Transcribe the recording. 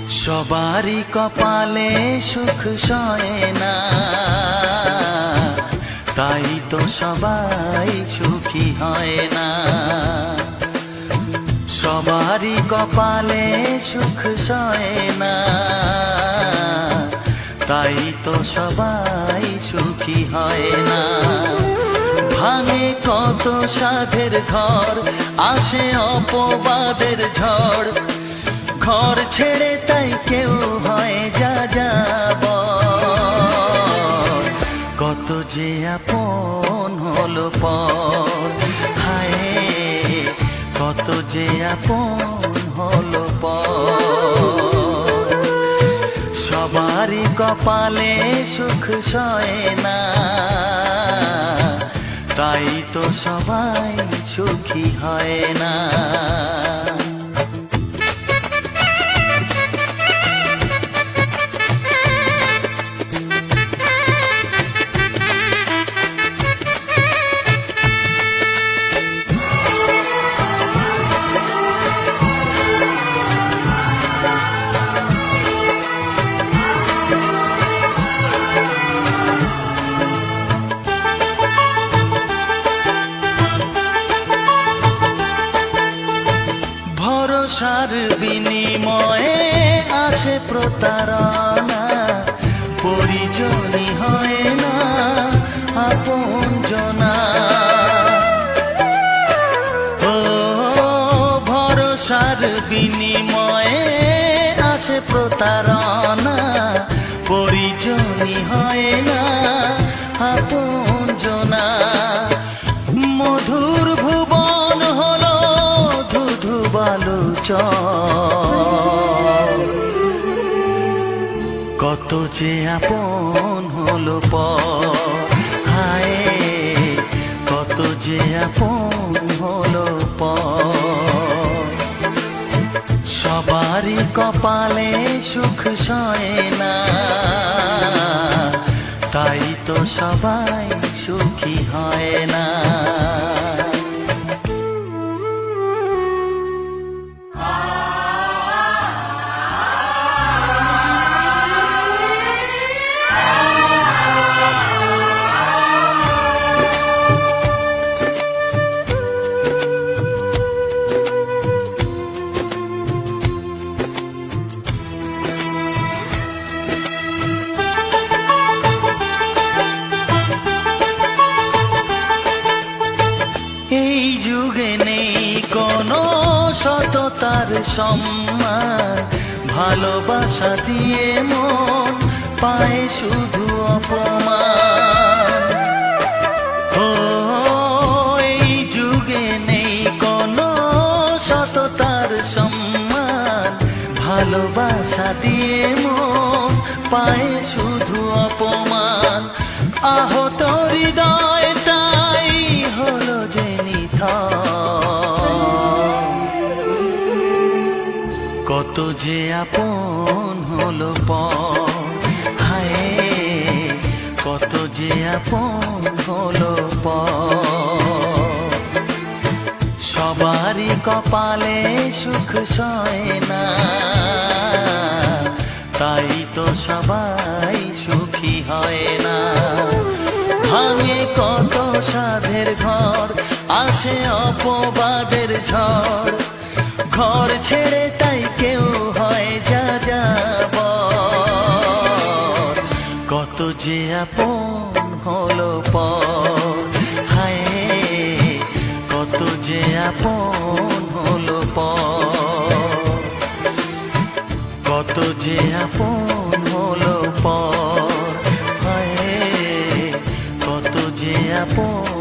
সবারই কপালে সুখ সয় না, তাই তো সবাই সুখী হয় না। সবারই কপালে সুখ সয় না, তাই তো সবাই সুখী হয় না। ভাঙে কত সাধের ঘর, আসে অপবাদের ঝড়, ঘর ছেড়ে তাই কেউ হয় যা যাব। কত যে আপন হলো পর, হায় কত যে আপন হলো পর। সবারই কপালে সুখ সয় না, তাই তো সবাই সুখী হয় না। ভরসার বিনিময়ে আসে প্রতারণা, পরিজনই হয় না আপনজনা। ও ভরসার বিনিময়ে আসে প্রতারণা, পরিজনই হয় না আপনজনা। মধুর ভুবন হলো ধুধু বালুচর, কত যে আপন হলো পর, হায় কত যে আপন হলো পর। সবারই কপালে সুখ সয় না, তাই তো সবাই সুখী হয় না। এই যুগে নেই কোনো সততার সম্মান, ভালোবাসা দিয়ে মন পায় শুধু অপমান। ও এই যুগে নেই কোনো সততার সম্মান, ভালোবাসা দিয়ে মন পায় শুধু অপমান। আহত হৃদয় তাই হলো যে কত যে আপন হলো পর, হায় কত যে আপন হলো পর। সবারই কপালে সুখ সয় না, তাই তো সবাই সুখী হয় না। ভাঙে কত সাধের ঘর, আসে অপবাদের ঝড়, ঘর ছেড়ে তাই কেউ হয় যা যাব। কত যে আপন হলো পর, হায় কত যে আপন হলো পর। কত যে আপন হলো পর, হায় কত যে আপন